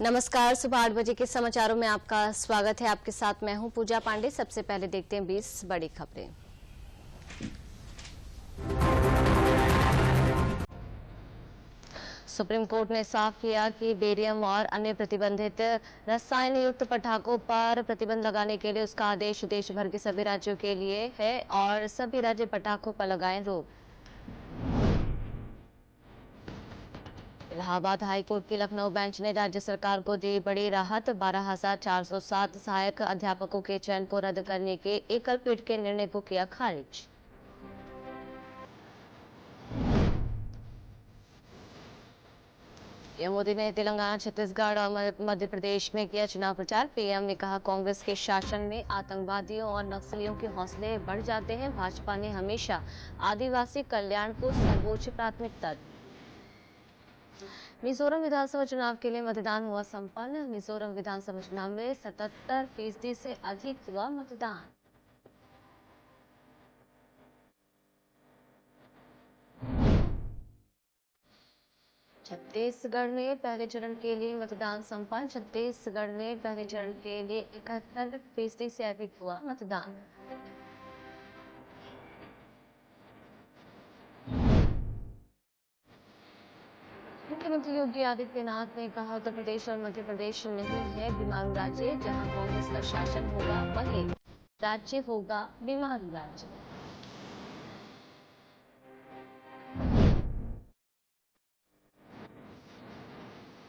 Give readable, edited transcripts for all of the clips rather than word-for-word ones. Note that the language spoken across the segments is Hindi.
नमस्कार, सुबह 8 बजे के समाचारों में आपका स्वागत है। आपके साथ मैं हूं पूजा पांडे। सबसे पहले देखते हैं 20 बड़ी खबरें। सुप्रीम कोर्ट ने साफ किया कि बेरियम और अन्य प्रतिबंधित रसायन युक्त पटाखों पर प्रतिबंध लगाने के लिए उसका आदेश देश भर के सभी राज्यों के लिए है और सभी राज्य पटाखों पर लगाएं रोक। इलाहाबाद हाईकोर्ट की लखनऊ बेंच ने राज्य सरकार को दी बड़ी राहत। 12,407 सहायक अध्यापकों के चयन को रद्द करने के एकल पीठ के निर्णय को किया खारिज। पीएम मोदी ने तेलंगाना, छत्तीसगढ़ और मध्य प्रदेश में किया चुनाव प्रचार। पीएम ने कहा, कांग्रेस के शासन में आतंकवादियों और नक्सलियों के हौसले बढ़ जाते हैं। भाजपा ने हमेशा आदिवासी कल्याण को सर्वोच्च प्राथमिकता दी। मिजोरम विधानसभा चुनाव के लिए मतदान हुआ संपन्न। मिजोरम विधानसभा चुनाव में 77% से अधिक हुआ मतदान। छत्तीसगढ़ में पहले चरण के लिए मतदान संपन्न। छत्तीसगढ़ में पहले चरण के लिए 71% से अधिक हुआ मतदान। मुख्यमंत्री योगी आदित्यनाथ ने कहा, उत्तर प्रदेश और मध्य प्रदेश नहीं है बीमारू राज्य। जहां कांग्रेस का शासन होगा वही राज्य होगा बीमारू राज्य।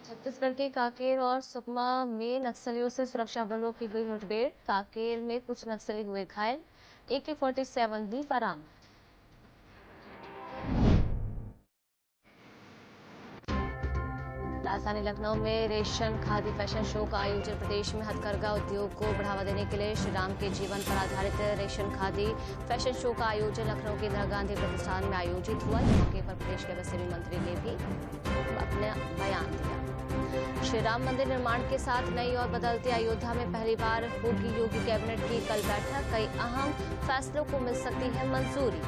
छत्तीसगढ़ के कांकेर और सुकमा में नक्सलियों से सुरक्षा बलों की हुई मुठभेड़। कांकेर में कुछ नक्सली हुए घायल। AK-47 भी बरामद। राजधानी लखनऊ में रेशम खादी फैशन शो का आयोजन। प्रदेश में हथकरघा उद्योग को बढ़ावा देने के लिए श्री राम के जीवन पर आधारित रेशम खादी फैशन शो का आयोजन लखनऊ के इंदिरा गांधी प्रतिष्ठान में आयोजित हुआ। इस मौके पर प्रदेश के वस्त्र मंत्री ने भी अपना बयान दिया। श्री राम मंदिर निर्माण के साथ नई और बदलती अयोध्या में पहली बार होगी योगी कैबिनेट की कल बैठक। कई अहम फैसलों को मिल सकती है मंजूरी।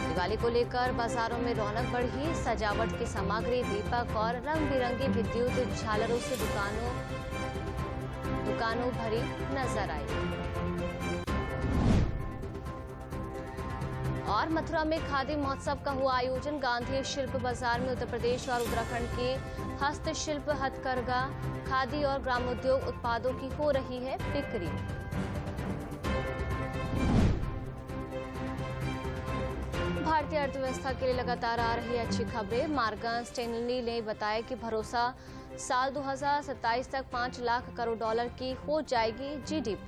दिवाली को लेकर बाजारों में रौनक बढ़ी। सजावट की सामग्री, दीपक और रंग बिरंगी विद्युत झालरों से दुकानों भरी नजर आई। और मथुरा में खादी महोत्सव का हुआ आयोजन। गांधी शिल्प बाजार में उत्तर प्रदेश और उत्तराखंड की हस्तशिल्प, हथकरघा, खादी और ग्रामोद्योग उत्पादों की हो रही है बिक्री। भारतीय अर्थव्यवस्था के लिए लगातार आ रही अच्छी खबरें। मॉर्गन स्टैनली ने बताया कि भरोसा साल 2027 तक 5 लाख करोड़ डॉलर की हो जाएगी GDP।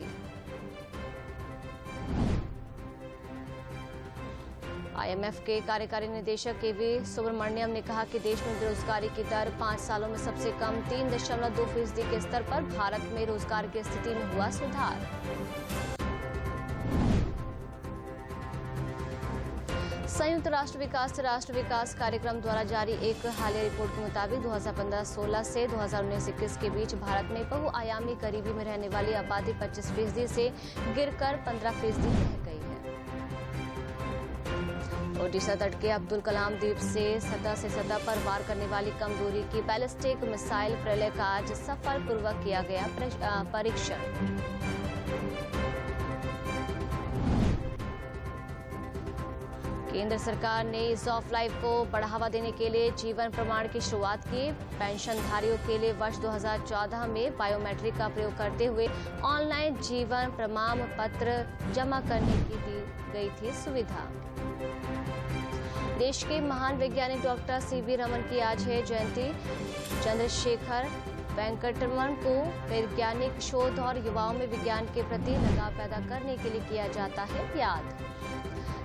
IMF के कार्यकारी निदेशक KV सुब्रमण्यम ने कहा कि देश में बेरोजगारी की दर 5 सालों में सबसे कम 3.2% के स्तर पर। भारत में रोजगार की स्थिति में हुआ सुधार। संयुक्त राष्ट्र विकास कार्यक्रम द्वारा जारी एक हालिया रिपोर्ट के मुताबिक 2015-16 से 2019-21 के बीच भारत में बहुआयामी गरीबी में रहने वाली आबादी 25% से गिरकर 15% रह गई है। ओडिशा तट के अब्दुल कलाम द्वीप से सतह पर वार करने वाली कम दूरी की बैलिस्टिक मिसाइल प्रलय का आज सफलपूर्वक किया गया परीक्षण। केंद्र सरकार ने ईज ऑफ लाइफ को बढ़ावा देने के लिए जीवन प्रमाण की शुरुआत की। पेंशनधारियों के लिए वर्ष 2014 में बायोमेट्रिक का प्रयोग करते हुए ऑनलाइन जीवन प्रमाण पत्र जमा करने की दी गई थी सुविधा। देश के महान वैज्ञानिक डॉक्टर CV रमन की आज है जयंती। चंद्रशेखर वेंकटरमन को वैज्ञानिक शोध और युवाओं में विज्ञान के प्रति लगाव पैदा करने के लिए किया जाता है याद।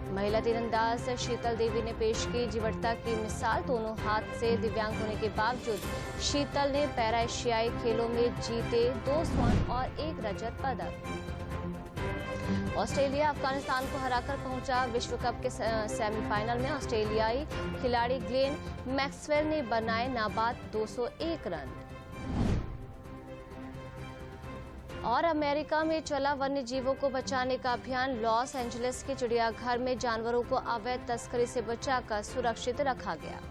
महिला तीरंदाज शीतल देवी ने पेश की जीवटता की मिसाल। दोनों हाथ से दिव्यांग होने के बावजूद शीतल ने पैरा एशियाई खेलों में जीते 2 स्वर्ण और 1 रजत पदक। ऑस्ट्रेलिया अफगानिस्तान को हराकर पहुंचा विश्व कप के सेमीफाइनल में। ऑस्ट्रेलियाई खिलाड़ी ग्लेन मैक्सवेल ने बनाए नाबाद 201 रन। और अमेरिका में चला वन्य जीवों को बचाने का अभियान। लॉस एंजलिस के चिड़ियाघर में जानवरों को अवैध तस्करी से बचाकर सुरक्षित रखा गया।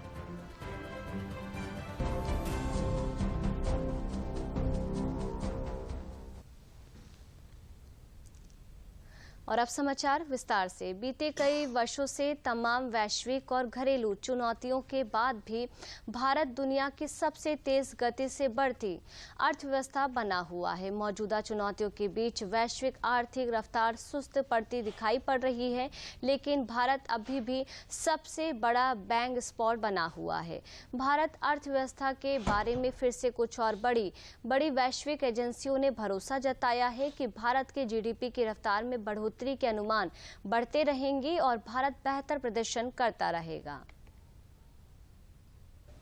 और अब समाचार विस्तार से। बीते कई वर्षों से तमाम वैश्विक और घरेलू चुनौतियों के बाद भी भारत दुनिया की सबसे तेज गति से बढ़ती अर्थव्यवस्था बना हुआ है। मौजूदा चुनौतियों के बीच वैश्विक आर्थिक रफ्तार सुस्त पड़ती दिखाई पड़ रही है, लेकिन भारत अभी भी सबसे बड़ा बैंग स्पॉट बना हुआ है। भारत अर्थव्यवस्था के बारे में फिर से कुछ और बड़ी वैश्विक एजेंसियों ने भरोसा जताया है कि भारत के जीडीपी की रफ्तार में बढ़ोतरी के अनुमान बढ़ते रहेंगे और भारत बेहतर प्रदर्शन करता रहेगा।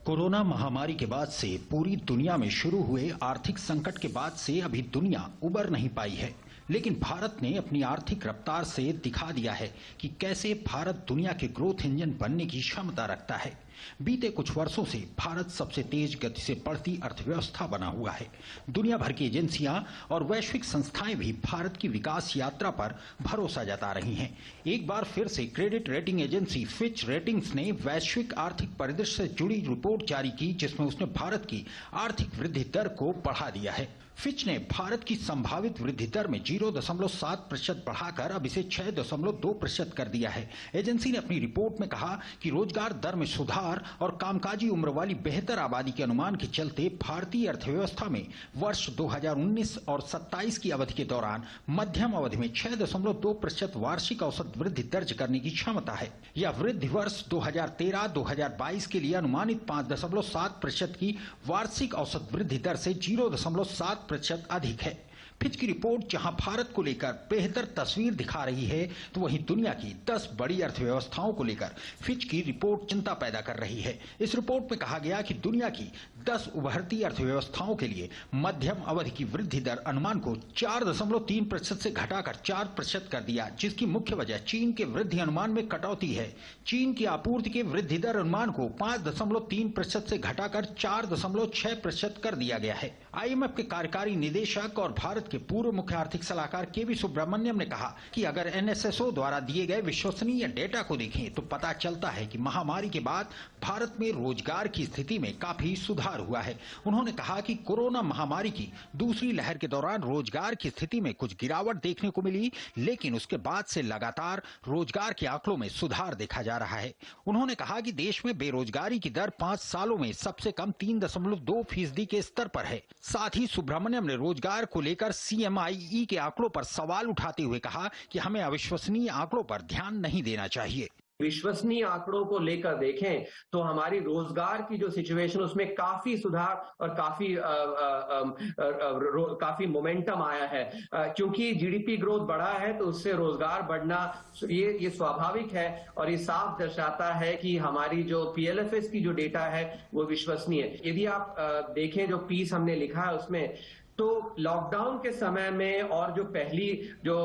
कोरोना महामारी के बाद से पूरी दुनिया में शुरू हुए आर्थिक संकट के बाद से अभी दुनिया उबर नहीं पाई है, लेकिन भारत ने अपनी आर्थिक रफ्तार से दिखा दिया है कि कैसे भारत दुनिया के ग्रोथ इंजन बनने की क्षमता रखता है। बीते कुछ वर्षों से भारत सबसे तेज गति से बढ़ती अर्थव्यवस्था बना हुआ है। दुनिया भर की एजेंसियां और वैश्विक संस्थाएं भी भारत की विकास यात्रा पर भरोसा जता रही हैं। एक बार फिर से credit rating agency Fitch ratings ने वैश्विक आर्थिक परिदृश्य से जुड़ी रिपोर्ट जारी की, जिसमें उसने भारत की आर्थिक वृद्धि दर को बढ़ा दिया है। फिच ने भारत की संभावित वृद्धि दर में 0.7% बढ़ाकर अब इसे 6.2% कर दिया है। एजेंसी ने अपनी रिपोर्ट में कहा कि रोजगार दर में सुधार और कामकाजी उम्र वाली बेहतर आबादी के अनुमान के चलते भारतीय अर्थव्यवस्था में वर्ष 2019 और 27 की अवधि के दौरान मध्यम अवधि में 6.2% वार्षिक औसत वृद्धि दर्ज करने की क्षमता है। यह वृद्धि वर्ष 2013-2022 के लिए अनुमानित 5.7% की वार्षिक औसत वृद्धि दर से 0.7% अधिक है। फिच की रिपोर्ट जहां भारत को लेकर बेहतर तस्वीर दिखा रही है, तो वहीं दुनिया की 10 बड़ी अर्थव्यवस्थाओं को लेकर फिच की रिपोर्ट चिंता पैदा कर रही है। इस रिपोर्ट में कहा गया कि दुनिया की 10 उभरती अर्थव्यवस्थाओं के लिए मध्यम अवधि की वृद्धि दर अनुमान को 4.3% से घटाकर 4% कर दिया, जिसकी मुख्य वजह चीन के वृद्धि अनुमान में कटौती है। चीन की आपूर्ति के वृद्धि दर अनुमान को 5.3% से घटाकर 4.6% कर दिया गया है। IMF के कार्यकारी निदेशक और भारत के पूर्व मुख्य आर्थिक सलाहकार केवी सुब्रमण्यम ने कहा कि अगर NSSO द्वारा दिए गए विश्वसनीय डेटा को देखें तो पता चलता है कि महामारी के बाद भारत में रोजगार की स्थिति में काफी सुधार हुआ है। उन्होंने कहा कि कोरोना महामारी की दूसरी लहर के दौरान रोजगार की स्थिति में कुछ गिरावट देखने को मिली, लेकिन उसके बाद से लगातार रोजगार के आंकड़ों में सुधार देखा जा रहा है। उन्होंने कहा कि देश में बेरोजगारी की दर 5 सालों में सबसे कम 3.2% के स्तर पर है। साथ ही सुब्रमण्यम ने रोजगार को लेकर CMIE के आंकड़ों पर सवाल उठाते हुए कहा कि हमें अविश्वसनीय आंकड़ों पर ध्यान नहीं देना चाहिए। विश्वसनीय आंकड़ों को लेकर देखें तो हमारी रोजगार की जो सिचुएशन उसमें काफी सुधार और काफी मोमेंटम आया है, क्योंकि जीडीपी ग्रोथ बढ़ा है तो उससे रोजगार बढ़ना ये स्वाभाविक है और ये साफ दर्शाता है कि हमारी जो PLFS की जो डेटा है वो विश्वसनीय है। यदि आप देखें जो पीस हमने लिखा है उसमें, तो लॉकडाउन के समय में और जो पहली जो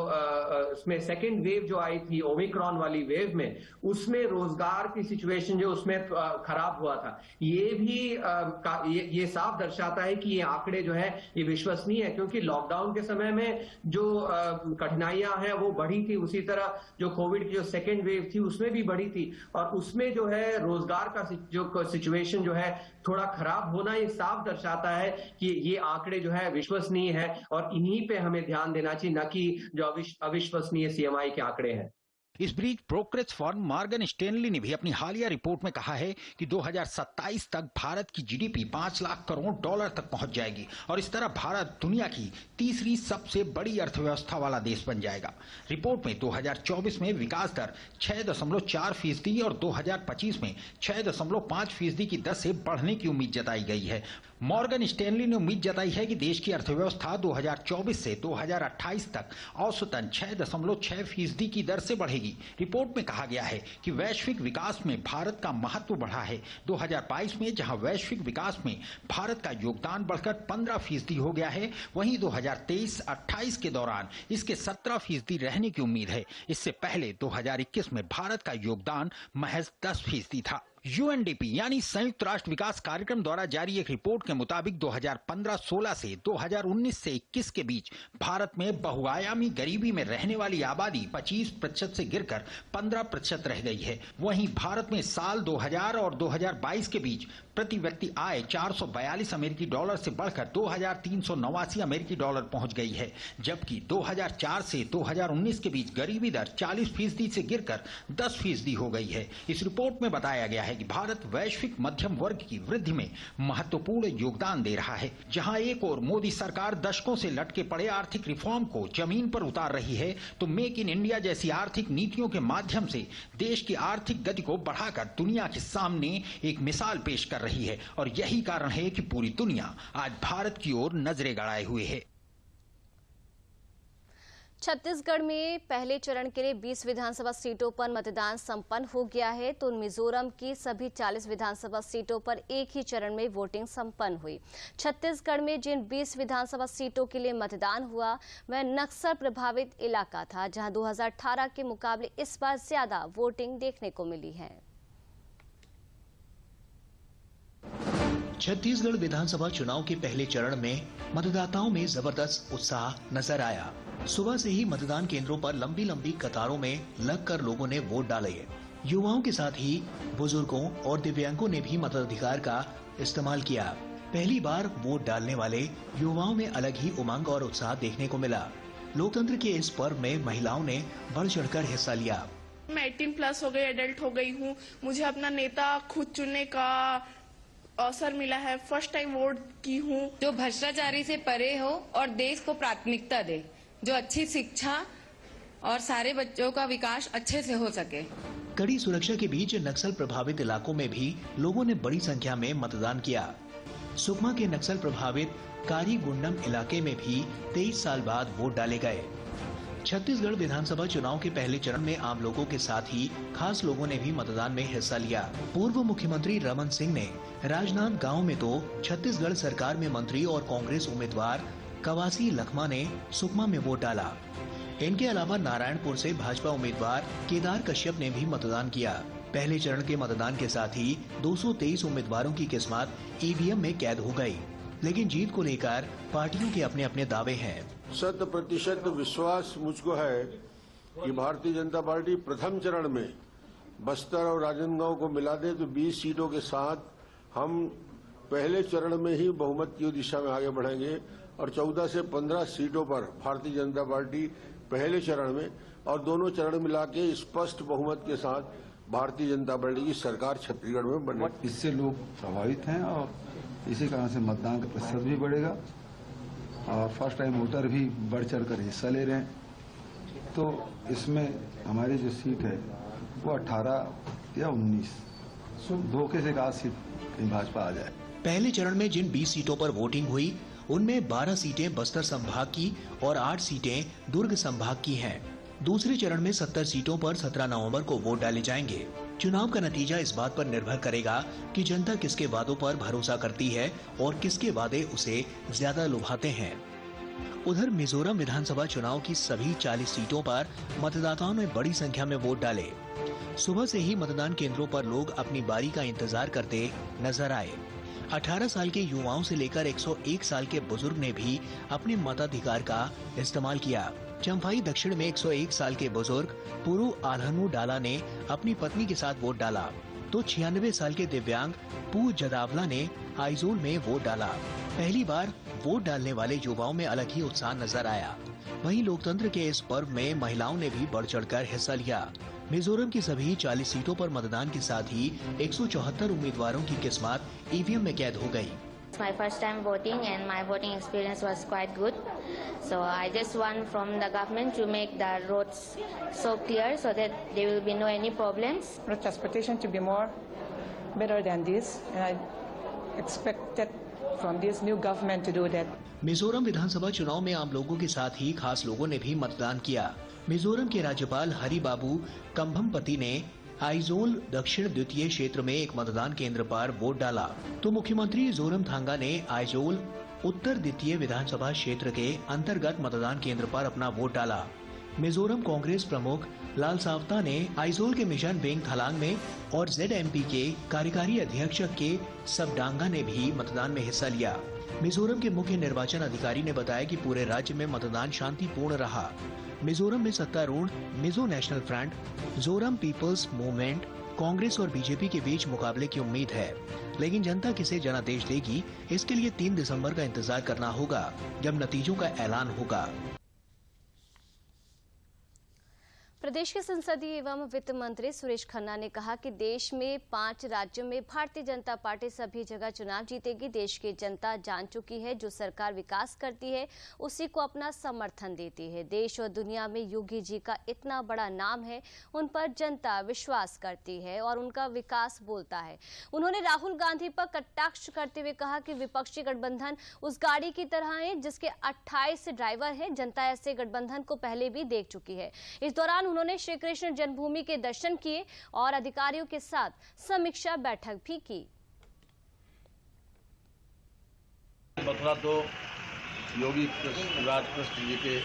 उसमें सेकेंड वेव जो आई थी ओमिक्रॉन वाली वेव में, उसमें रोजगार की सिचुएशन जो उसमें खराब हुआ था, ये भी ये साफ दर्शाता है कि ये आंकड़े जो है ये विश्वसनीय है, क्योंकि लॉकडाउन के समय में जो कठिनाइयां हैं वो बढ़ी थी, उसी तरह जो कोविड की जो सेकेंड वेव थी उसमें भी बढ़ी थी और उसमें जो है रोजगार का जो सिचुएशन जो है थोड़ा खराब होना ये साफ दर्शाता है कि ये आंकड़े जो है विश्वसनीय है और इन्हीं पे हमें ध्यान देना चाहिए, न कि जो अविश्वसनीय CMI के आंकड़े हैं। इस बीच ब्रोकरेज फर्म मॉर्गन स्टैनली ने भी अपनी हालिया रिपोर्ट में कहा है कि 2027 तक भारत की जीडीपी $5 लाख करोड़ तक पहुंच जाएगी और इस तरह भारत दुनिया की तीसरी सबसे बड़ी अर्थव्यवस्था वाला देश बन जाएगा। रिपोर्ट में 2024 में विकास दर 6.4% और 2025 में 6.5% की दर से बढ़ने की उम्मीद जताई गई है। मॉर्गन स्टैनली ने उम्मीद जताई है कि देश की अर्थव्यवस्था 2024 से 2028 तक औसतन 6.6% की दर से बढ़ेगी। रिपोर्ट में कहा गया है कि वैश्विक विकास में भारत का महत्व बढ़ा है। 2022 में जहां वैश्विक विकास में भारत का योगदान बढ़कर 15% हो गया है, वहीं 2023-28 के दौरान इसके 17% रहने की उम्मीद है। इससे पहले 2021 में भारत का योगदान महज 10% था। यूएनडीपी यानी संयुक्त राष्ट्र विकास कार्यक्रम द्वारा जारी एक रिपोर्ट के मुताबिक 2015-16 से 2019 से 21 के बीच भारत में बहुआयामी गरीबी में रहने वाली आबादी 25% से गिरकर 15% रह गई है। वहीं भारत में साल 2000 और 2022 के बीच प्रति व्यक्ति आय 442 अमेरिकी डॉलर से बढ़कर 2389 अमेरिकी डॉलर पहुंच गई है, जबकि 2004 से 2019 के बीच गरीबी दर 40% से गिरकर 10% हो गई है। इस रिपोर्ट में बताया गया है कि भारत वैश्विक मध्यम वर्ग की वृद्धि में महत्वपूर्ण योगदान दे रहा है। जहां एक ओर मोदी सरकार दशकों से लटके पड़े आर्थिक रिफॉर्म को जमीन पर उतार रही है, तो मेक इन इंडिया जैसी आर्थिक नीतियों के माध्यम से देश की आर्थिक गति को बढ़ाकर दुनिया के सामने एक मिसाल पेश कर रही है। और यही कारण है कि पूरी दुनिया आज भारत की ओर नजरें गड़ाए हुए है। छत्तीसगढ़ में पहले चरण के लिए 20 विधानसभा सीटों पर मतदान संपन्न हो गया है, तो मिजोरम की सभी 40 विधानसभा सीटों पर एक ही चरण में वोटिंग संपन्न हुई। छत्तीसगढ़ में जिन 20 विधानसभा सीटों के लिए मतदान हुआ वह नक्सल प्रभावित इलाका था, जहां 2018 के मुकाबले इस बार ज्यादा वोटिंग देखने को मिली है। छत्तीसगढ़ विधानसभा चुनाव के पहले चरण में मतदाताओं में जबरदस्त उत्साह नजर आया। सुबह से ही मतदान केंद्रों पर लंबी लंबी कतारों में लगकर लोगों ने वोट डाले। युवाओं के साथ ही बुजुर्गों और दिव्यांगों ने भी मताधिकार का इस्तेमाल किया। पहली बार वोट डालने वाले युवाओं में अलग ही उमंग और उत्साह देखने को मिला। लोकतंत्र के इस पर्व में महिलाओं ने बढ़ चढ़कर हिस्सा लिया। मैं 18+ हो गई, एडल्ट हो गई हूँ। मुझे अपना नेता खुद चुनने का अवसर मिला है। फर्स्ट टाइम वोट की हूँ। जो भ्रष्टाचारी से परे हो और देश को प्राथमिकता दे, जो अच्छी शिक्षा और सारे बच्चों का विकास अच्छे से हो सके। कड़ी सुरक्षा के बीच नक्सल प्रभावित इलाकों में भी लोगों ने बड़ी संख्या में मतदान किया। सुकमा के नक्सल प्रभावित कारीगुंडम इलाके में भी 23 साल बाद वोट डाले गए। छत्तीसगढ़ विधानसभा चुनाव के पहले चरण में आम लोगों के साथ ही खास लोगों ने भी मतदान में हिस्सा लिया। पूर्व मुख्यमंत्री रमन सिंह ने राजनांद गांव में तो छत्तीसगढ़ सरकार में मंत्री और कांग्रेस उम्मीदवार कवासी लखमा ने सुकमा में वोट डाला। इनके अलावा नारायणपुर से भाजपा उम्मीदवार केदार कश्यप ने भी मतदान किया। पहले चरण के मतदान के साथ ही 223 उम्मीदवारों की किस्मत ईवीएम में कैद हो गई, लेकिन जीत को लेकर पार्टियों के अपने अपने दावे हैं। 100% विश्वास मुझको है कि भारतीय जनता पार्टी प्रथम चरण में बस्तर और राजनांदगांव को मिला दे तो 20 सीटों के साथ हम पहले चरण में ही बहुमत की दिशा में आगे बढ़ेंगे और 14 से 15 सीटों पर भारतीय जनता पार्टी पहले चरण में और दोनों चरण मिला के स्पष्ट बहुमत के साथ भारतीय जनता पार्टी की सरकार छत्तीसगढ़ में बने। इससे लोग प्रभावित हैं और इसी कारण से मतदान का प्रतिशत भी बढ़ेगा और फर्स्ट टाइम वोटर भी बढ़ चढ़ कर हिस्सा ले रहे हैं। तो इसमें हमारी जो सीट है वो 18 या 19 धोखे से 1 सीट कहीं भाजपा आ जाए। पहले चरण में जिन 20 सीटों पर वोटिंग हुई उनमें 12 सीटें बस्तर संभाग की और 8 सीटें दुर्ग संभाग की हैं। दूसरे चरण में 70 सीटों पर 17 नवंबर को वोट डाले जाएंगे। चुनाव का नतीजा इस बात पर निर्भर करेगा कि जनता किसके वादों पर भरोसा करती है और किसके वादे उसे ज्यादा लुभाते हैं। उधर मिजोरम विधानसभा चुनाव की सभी 40 सीटों पर मतदाताओं ने बड़ी संख्या में वोट डाले। सुबह से ही मतदान केंद्रों पर लोग अपनी बारी का इंतजार करते नजर आए। 18 साल के युवाओं से लेकर 101 साल के बुजुर्ग ने भी अपने मताधिकार का इस्तेमाल किया। चंफाई दक्षिण में 101 साल के बुजुर्ग पुरु आल्हनु डाला ने अपनी पत्नी के साथ वोट डाला, तो 96 साल के दिव्यांग पू जदावला ने आइजोल में वोट डाला। पहली बार वोट डालने वाले युवाओं में अलग ही उत्साह नजर आया। वहीं लोकतंत्र के इस पर्व में महिलाओं ने भी बढ़ चढ़कर हिस्सा लिया। मिजोरम की सभी 40 सीटों पर मतदान के साथ ही 174 उम्मीदवारों की किस्मत ईवीएम में कैद हो गई। My first time voting and my voting experience was quite good. So I just want from the government to make the roads so clear so that there will be no any problems. The transportation to be more better than this, and I expected from this new government to do that. Mizoram विधानसभा चुनाव में आम लोगों के साथ ही खास लोगों ने भी मतदान किया। मिजोरम के राज्यपाल हरिबाबू कंभमपति ने आइजोल दक्षिण द्वितीय क्षेत्र में एक मतदान केंद्र पर वोट डाला, तो मुख्यमंत्री जोरमथांगा ने आइजोल उत्तर द्वितीय विधानसभा क्षेत्र के अंतर्गत मतदान केंद्र पर अपना वोट डाला। मिजोरम कांग्रेस प्रमुख लाल सावता ने आइजोल के मिशन बेंग थलांग में और ZMP के कार्यकारी अध्यक्ष के सबडांगा ने भी मतदान में हिस्सा लिया। मिजोरम के मुख्य निर्वाचन अधिकारी ने बताया कि पूरे राज्य में मतदान शांतिपूर्ण रहा। मिजोरम में सत्तारूढ़ Mizo national front, Zoram people's movement, Congress और बीजेपी के बीच मुकाबले की उम्मीद है, लेकिन जनता किसे जनादेश देगी इसके लिए 3 दिसंबर का इंतजार करना होगा, जब नतीजों का ऐलान होगा। प्रदेश के संसदीय एवं वित्त मंत्री सुरेश खन्ना ने कहा कि देश में 5 राज्यों में भारतीय जनता पार्टी सभी जगह चुनाव जीतेगी। देश की जनता जान चुकी है, जो सरकार विकास करती है उसी को अपना समर्थन देती है। देश और दुनिया में योगी जी का इतना बड़ा नाम है, उन पर जनता विश्वास करती है और उनका विकास बोलता है। उन्होंने राहुल गांधी पर कटाक्ष करते हुए कहा कि विपक्षी गठबंधन उस गाड़ी की तरह है जिसके 28 ड्राइवर हैं। जनता ऐसे गठबंधन को पहले भी देख चुकी है। इस दौरान उन्होंने श्री कृष्ण जन्मभूमि के दर्शन किए और अधिकारियों के साथ समीक्षा बैठक भी की। मथुरा तो योगी राज कृष्ण जी के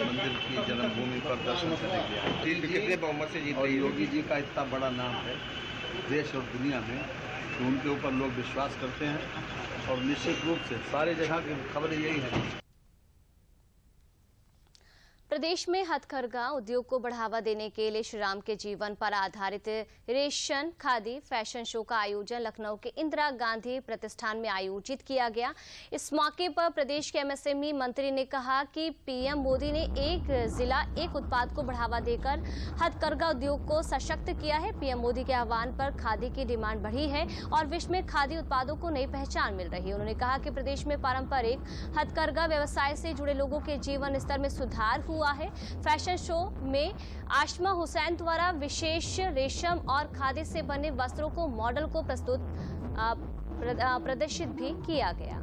मंदिर की जन्मभूमि पर दर्शन करने के लिए कितने बहुमत से जीते। और योगी जी का इतना बड़ा नाम है देश और दुनिया में, तो उनके ऊपर लोग विश्वास करते हैं और निश्चित रूप से सारी जगह की खबरें यही है। प्रदेश में हथकरघा उद्योग को बढ़ावा देने के लिए श्री राम के जीवन पर आधारित रेशम खादी फैशन शो का आयोजन लखनऊ के इंदिरा गांधी प्रतिष्ठान में आयोजित किया गया। इस मौके पर प्रदेश के MSME मंत्री ने कहा कि PM मोदी ने एक जिला एक उत्पाद को बढ़ावा देकर हथकरघा उद्योग को सशक्त किया है। PM मोदी के आह्वान पर खादी की डिमांड बढ़ी है और विश्व में खादी उत्पादों को नई पहचान मिल रही है। उन्होंने कहा कि प्रदेश में पारंपरिक हथकरघा व्यवसाय से जुड़े लोगों के जीवन स्तर में सुधार हुआ है। फैशन शो में आशमा हुसैन द्वारा विशेष रेशम और खादी से बने वस्त्रों को मॉडल को प्रदर्शित भी किया गया।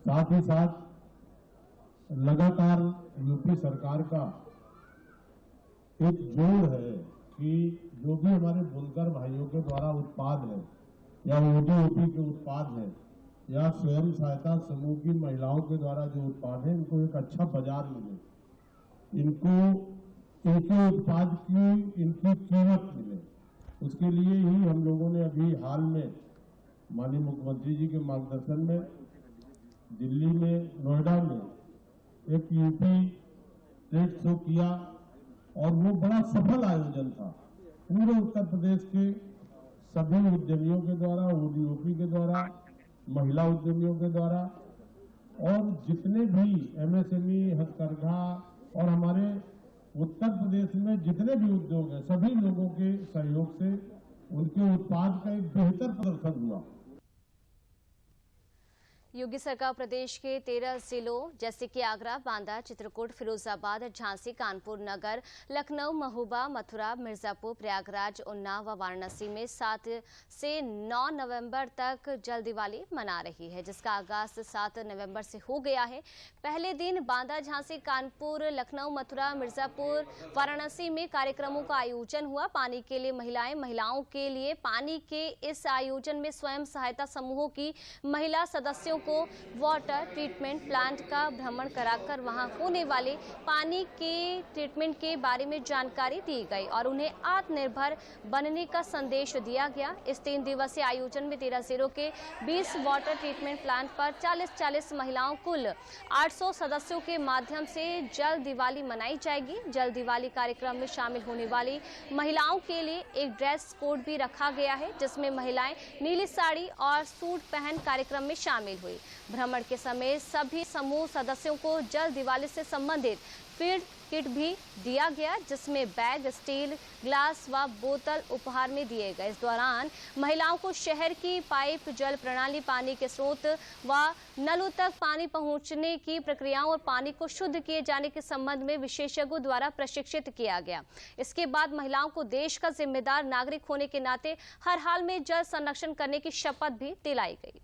साथ ही साथ लगातार यूपी सरकार का एक जोर है कि जो भी हमारे बुनकर भाइयों के द्वारा उत्पाद है या ODOP के उत्पाद है या स्वयं सहायता समूह की महिलाओं के द्वारा जो उत्पाद है, इनको एक अच्छा बाजार मिले, इनको इनके उत्पाद की इनकी कीमत मिले। उसके लिए ही हम लोगों ने अभी हाल में माननीय मुख्यमंत्री जी के मार्गदर्शन में दिल्ली में नोएडा में एक यूपी ट्रेड शो किया और वो बड़ा सफल आयोजन था। पूरे उत्तर प्रदेश के सभी उद्यमियों के द्वारा, ODOP के द्वारा, महिला उद्यमियों के द्वारा और जितने भी MSME हथकरघा और हमारे उत्तर प्रदेश में जितने भी उद्योग हैं, सभी लोगों के सहयोग से उनके उत्पाद का एक बेहतर प्रदर्शन हुआ। योगी सरकार प्रदेश के 13 जिलों जैसे कि आगरा, बांदा, चित्रकूट, फिरोजाबाद, झांसी, कानपुर नगर, लखनऊ, महोबा, मथुरा, मिर्जापुर, प्रयागराज, उन्नाव व वाराणसी में 7 से 9 नवंबर तक जल दिवाली मना रही है, जिसका आगाज 7 नवंबर से हो गया है। पहले दिन बांदा, झांसी, कानपुर, लखनऊ, मथुरा, मिर्जापुर, वाराणसी में कार्यक्रमों का आयोजन हुआ। पानी के लिए महिलाओं के लिए पानी के इस आयोजन में स्वयं सहायता समूहों की महिला सदस्यों को वाटर ट्रीटमेंट प्लांट का भ्रमण कराकर वहां होने वाले पानी के ट्रीटमेंट के बारे में जानकारी दी गई और उन्हें आत्मनिर्भर बनने का संदेश दिया गया। इस 3 दिवसीय आयोजन में 13 जिलों के 20 वाटर ट्रीटमेंट प्लांट पर 40 महिलाओं कुल 800 सदस्यों के माध्यम से जल दिवाली मनाई जाएगी। जल दिवाली कार्यक्रम में शामिल होने वाली महिलाओं के लिए एक ड्रेस कोड भी रखा गया है, जिसमें महिलाएं नीली साड़ी और सूट पहन कार्यक्रम में शामिल हुई। भ्रमण के समय सभी समूह सदस्यों को जल दिवाली से संबंधित फील्ड किट भी दिया गया, जिसमें बैग, स्टील, ग्लास व बोतल उपहार में दिए गए। इस दौरान महिलाओं को शहर की पाइप जल प्रणाली, पानी के स्रोत व नलों तक पानी पहुंचने की प्रक्रियाओं और पानी को शुद्ध किए जाने के संबंध में विशेषज्ञों द्वारा प्रशिक्षित किया गया। इसके बाद महिलाओं को देश का जिम्मेदार नागरिक होने के नाते हर हाल में जल संरक्षण करने की शपथ भी दिलाई गई।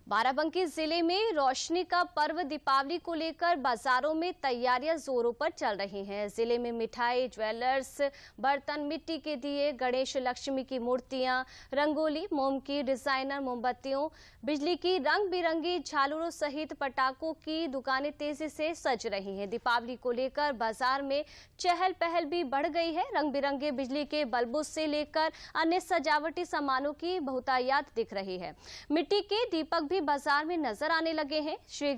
बाराबंकी जिले में रोशनी का पर्व दीपावली को लेकर बाजारों में तैयारियां जोरों पर चल रही हैं। जिले में मिठाई, ज्वेलर्स, बर्तन, मिट्टी के दिए, गणेश लक्ष्मी की मूर्तियां, रंगोली, मोम की डिजाइनर मोमबत्तियों, बिजली की रंग बिरंगी झालरों सहित पटाखों की दुकानें तेजी से सज रही हैं। दीपावली को लेकर बाजार में चहल पहल भी बढ़ गई है। रंग बिरंगे बिजली के बल्बों से लेकर अन्य सजावटी सामानों की बहुतायत दिख रही है। मिट्टी के दीपक भी बाजार में नजर आने लगे हैं। श्री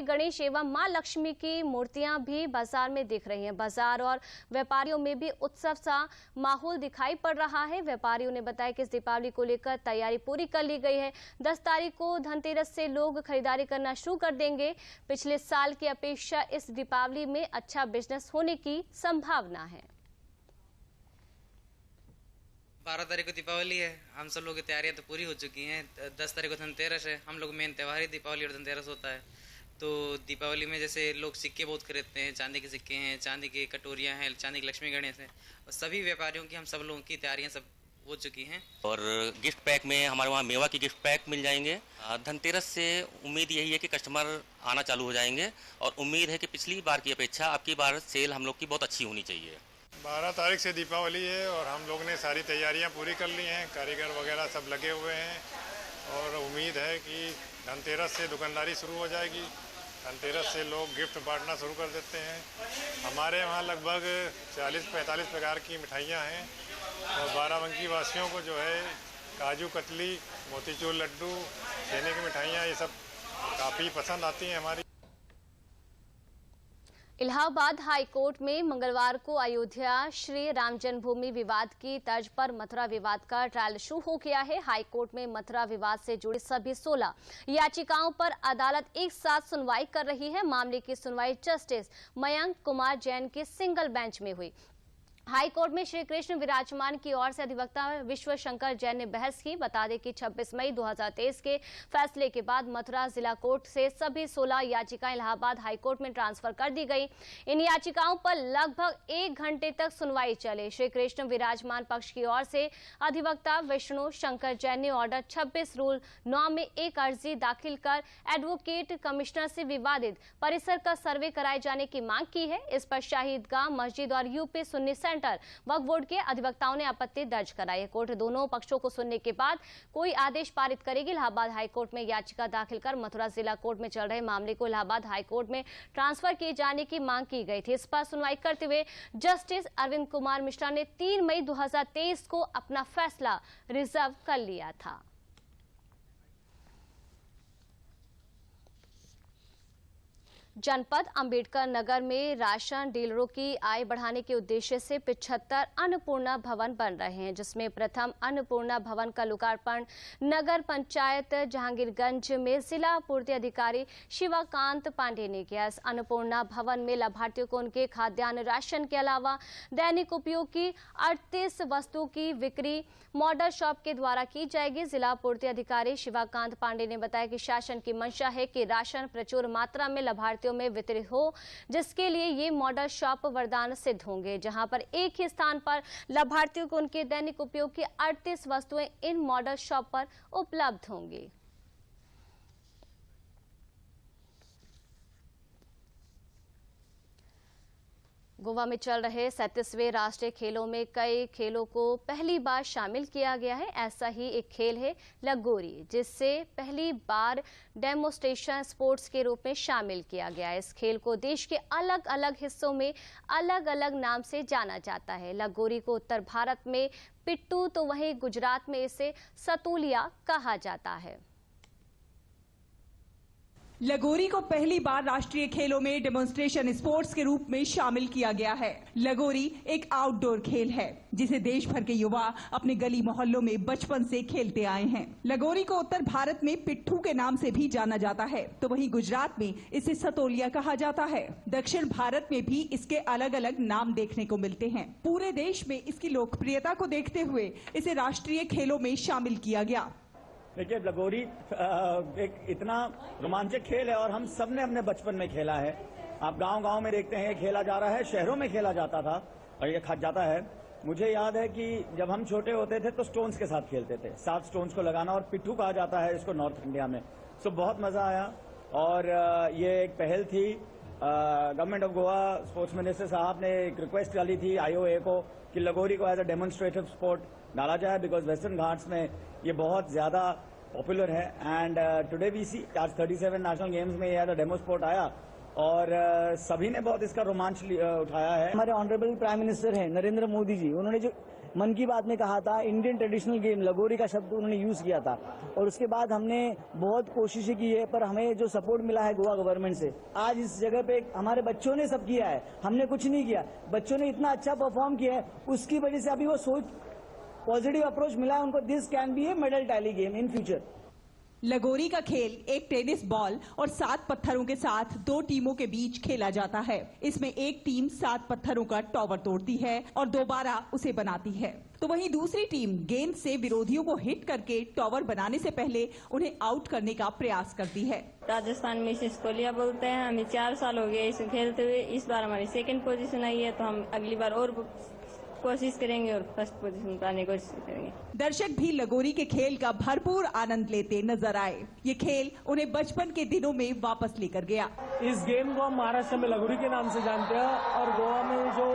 गणेश एवं मां लक्ष्मी की मूर्तियां भी बाजार में दिख रही हैं। बाजार और व्यापारियों में भी उत्सव सा माहौल दिखाई पड़ रहा है। व्यापारियों ने बताया कि इस दीपावली को लेकर तैयारी पूरी कर ली गई है। 10 तारीख को धनतेरस से लोग खरीदारी करना शुरू कर देंगे। पिछले साल की अपेक्षा इस दीपावली में अच्छा बिजनेस होने की संभावना है। 12 तारीख को दीपावली है, हम सब लोग की तैयारियां तो पूरी हो चुकी हैं। 10 तारीख को धनतेरस है, हम लोग मेन त्यौहार ही दीपावली और धनतेरस होता है। तो दीपावली में जैसे लोग सिक्के बहुत खरीदते हैं, चांदी के सिक्के हैं, चांदी की कटोरियां हैं, चांदी की लक्ष्मी गणेश है, और सभी व्यापारियों की, हम सब लोगों की तैयारियां सब हो चुकी हैं। और गिफ्ट पैक में हमारे वहाँ मेवा की गिफ्ट पैक मिल जाएंगे। धनतेरस से उम्मीद यही है कि कस्टमर आना चालू हो जाएंगे और उम्मीद है कि पिछली बार की अपेक्षा आपकी बार सेल हम लोग की बहुत अच्छी होनी चाहिए। 12 तारीख से दीपावली है और हम लोग ने सारी तैयारियां पूरी कर ली हैं, कारीगर वगैरह सब लगे हुए हैं और उम्मीद है कि धनतेरस से दुकानदारी शुरू हो जाएगी। धनतेरस से लोग गिफ्ट बांटना शुरू कर देते हैं। हमारे वहाँ लगभग 40-45 प्रकार की मिठाइयाँ हैं और बाराबंकी वासियों को जो है काजू कतली, मोतीचूर लड्डू, छेने की मिठाइयाँ, ये सब काफ़ी पसंद आती हैं हमारी। इलाहाबाद हाई कोर्ट में मंगलवार को अयोध्या श्री राम जन्मभूमि विवाद की तर्ज पर मथुरा विवाद का ट्रायल शुरू हो गया है। हाई कोर्ट में मथुरा विवाद से जुड़ी सभी 16 याचिकाओं पर अदालत एक साथ सुनवाई कर रही है। मामले की सुनवाई जस्टिस मयंक कुमार जैन के सिंगल बेंच में हुई। हाई कोर्ट में श्री कृष्ण विराजमान की ओर से अधिवक्ता विश्व शंकर जैन ने बहस की। बता दें कि 26 मई 2023 के फैसले के बाद मथुरा जिला कोर्ट से सभी 16 याचिकाएं इलाहाबाद हाई कोर्ट में ट्रांसफर कर दी गई। इन याचिकाओं पर लगभग 1 घंटे तक सुनवाई चली। श्री कृष्ण विराजमान पक्ष की ओर से अधिवक्ता विष्णु शंकर जैन ने ऑर्डर 26 रूल 9 में एक अर्जी दाखिल कर एडवोकेट कमिश्नर से विवादित परिसर का सर्वे कराए जाने की मांग की है। इस पर शाही ईदगाह मस्जिद और यूपी सुन्नी सेंटर वक्फ बोर्ड के अधिवक्ताओं ने आपत्ति दर्ज कराई। कोर्ट दोनों पक्षों को सुनने के बाद कोई आदेश पारित करेगी। इलाहाबाद हाई कोर्ट में याचिका दाखिल कर मथुरा जिला कोर्ट में चल रहे मामले को इलाहाबाद हाई कोर्ट में ट्रांसफर किए जाने की मांग की गई थी। इस पर सुनवाई करते हुए जस्टिस अरविंद कुमार मिश्रा ने 3 मई 2023 को अपना फैसला रिजर्व कर लिया था। जनपद अंबेडकर नगर में राशन डीलरों की आय बढ़ाने के उद्देश्य से 75 अन्नपूर्णा भवन बन रहे हैं, जिसमें प्रथम अन्नपूर्णा भवन का लोकार्पण नगर पंचायत जहांगीरगंज में जिला पूर्ति अधिकारी शिवाकांत पांडे ने किया। इस अन्नपूर्णा भवन में लाभार्थियों को उनके खाद्यान्न राशन के अलावा दैनिक उपयोग की 38 वस्तुओं की बिक्री मॉडल शॉप के द्वारा की जाएगी। जिला पूर्ति अधिकारी शिवाकांत पांडे ने बताया कि शासन की मंशा है कि राशन प्रचुर मात्रा में लाभार्थियों में वितरित हो, जिसके लिए ये मॉडल शॉप वरदान सिद्ध होंगे, जहां पर एक ही स्थान पर लाभार्थियों को उनके दैनिक उपयोग की 38 वस्तुएं इन मॉडल शॉप पर उपलब्ध होंगी। गोवा में चल रहे 37वें राष्ट्रीय खेलों में कई खेलों को पहली बार शामिल किया गया है। ऐसा ही एक खेल है लगोरी, जिससे पहली बार डेमोस्ट्रेशन स्पोर्ट्स के रूप में शामिल किया गया है। इस खेल को देश के अलग अलग हिस्सों में अलग अलग नाम से जाना जाता है। लगोरी को उत्तर भारत में पिट्टू तो वहीं गुजरात में इसे सतोलिया कहा जाता है। लगोरी को पहली बार राष्ट्रीय खेलों में डेमोन्स्ट्रेशन स्पोर्ट्स के रूप में शामिल किया गया है। लगोरी एक आउटडोर खेल है जिसे देश भर के युवा अपने गली मोहल्लों में बचपन से खेलते आए हैं। लगोरी को उत्तर भारत में पिट्ठू के नाम से भी जाना जाता है, तो वहीं गुजरात में इसे सतोलिया कहा जाता है। दक्षिण भारत में भी इसके अलग अलग नाम देखने को मिलते हैं। पूरे देश में इसकी लोकप्रियता को देखते हुए इसे राष्ट्रीय खेलों में शामिल किया गया। देखिए, लगोरी एक इतना रोमांचक खेल है और हम सब ने अपने बचपन में खेला है। आप गांव-गांव में देखते हैं खेला जा रहा है, शहरों में खेला जाता था और ये खा जाता है। मुझे याद है कि जब हम छोटे होते थे तो स्टोन्स के साथ खेलते थे, 7 स्टोन्स को लगाना, और पिट्ठू कहा जाता है इसको नॉर्थ इंडिया में। सो बहुत मजा आया और ये एक पहल थी। Government of Goa sports minister साहब ने एक रिक्वेस्ट डाली थी IOA को कि लगोरी को एज अ डेमोन्स्ट्रेटिव स्पोर्ट डाला जाए, बिकॉज वेस्टर्न घाट्स में ये बहुत ज्यादा पॉपुलर है। एंड टुडे वी सी आज 37 नेशनल गेम्स में ये डेमो स्पोर्ट आया और सभी ने बहुत इसका रोमांच उठाया है। हमारे ऑनरेबल प्राइम मिनिस्टर हैं नरेंद्र मोदी जी, उन्होंने जो मन की बात में कहा था, इंडियन ट्रेडिशनल गेम लगोरी का शब्द उन्होंने यूज किया था और उसके बाद हमने बहुत कोशिशें की है, पर हमें जो सपोर्ट मिला है गोवा गवर्नमेंट से, आज इस जगह पे हमारे बच्चों ने सब किया है, हमने कुछ नहीं किया। बच्चों ने इतना अच्छा परफॉर्म किया है, उसकी वजह से अभी वो सोच पॉजिटिव अप्रोच मिला है उनको। This can be A medal tally game in future. लगोरी का खेल एक टेनिस बॉल और 7 पत्थरों के साथ 2 टीमों के बीच खेला जाता है। इसमें एक टीम 7 पत्थरों का टॉवर तोड़ती है और दोबारा उसे बनाती है, तो वहीं दूसरी टीम गेंद से विरोधियों को हिट करके टॉवर बनाने से पहले उन्हें आउट करने का प्रयास करती है। राजस्थान में इसे सतोलिया बोलते हैं। हमें 4 साल हो गए इसे खेलते हुए। इस बार हमारी 2nd पोजीशन आई है, तो हम अगली बार और कोशिश करेंगे और 1st पोजीशन पाने की कोशिश करेंगे। दर्शक भी लगोरी के खेल का भरपूर आनंद लेते नजर आए। ये खेल उन्हें बचपन के दिनों में वापस लेकर गया। इस गेम को हम महाराष्ट्र में लगोरी के नाम से जानते हैं और गोवा में जो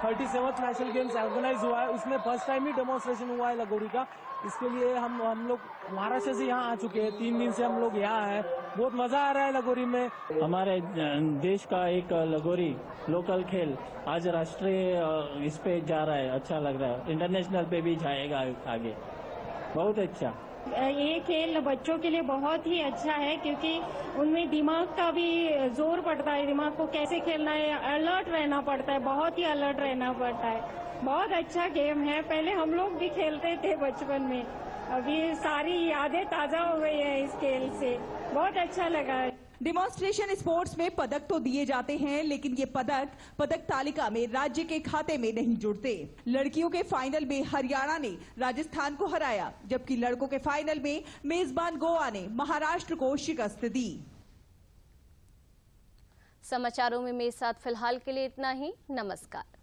37th नेशनल गेम्स ऑर्गेनाइज हुआ है उसमें फर्स्ट टाइम ही डेमोन्स्ट्रेशन हुआ है लगोरी का। इसके लिए हम लोग महाराष्ट्र से यहाँ आ चुके हैं, 3 दिन से हम लोग यहाँ हैं। बहुत मजा आ रहा है लगोरी में। हमारे देश का एक लगोरी लोकल खेल आज राष्ट्रीय इस पे जा रहा है, अच्छा लग रहा है। इंटरनेशनल पे भी जाएगा आगे, बहुत अच्छा। ये खेल बच्चों के लिए बहुत ही अच्छा है क्योंकि उनमें दिमाग का भी जोर पड़ता है, दिमाग को कैसे खेलना है, अलर्ट रहना पड़ता है, बहुत ही अलर्ट रहना पड़ता है। बहुत अच्छा गेम है। पहले हम लोग भी खेलते थे बचपन में, अभी सारी यादें ताजा हो गई है इस खेल से। बहुत अच्छा लगा है। डेमोन्स्ट्रेशन स्पोर्ट्स में पदक तो दिए जाते हैं, लेकिन ये पदक तालिका में राज्य के खाते में नहीं जुड़ते। लड़कियों के फाइनल में हरियाणा ने राजस्थान को हराया, जबकि लड़कों के फाइनल में मेजबान गोवा ने महाराष्ट्र को शिकस्त दी। समाचारों में मेरे साथ फिलहाल के लिए इतना ही। नमस्कार।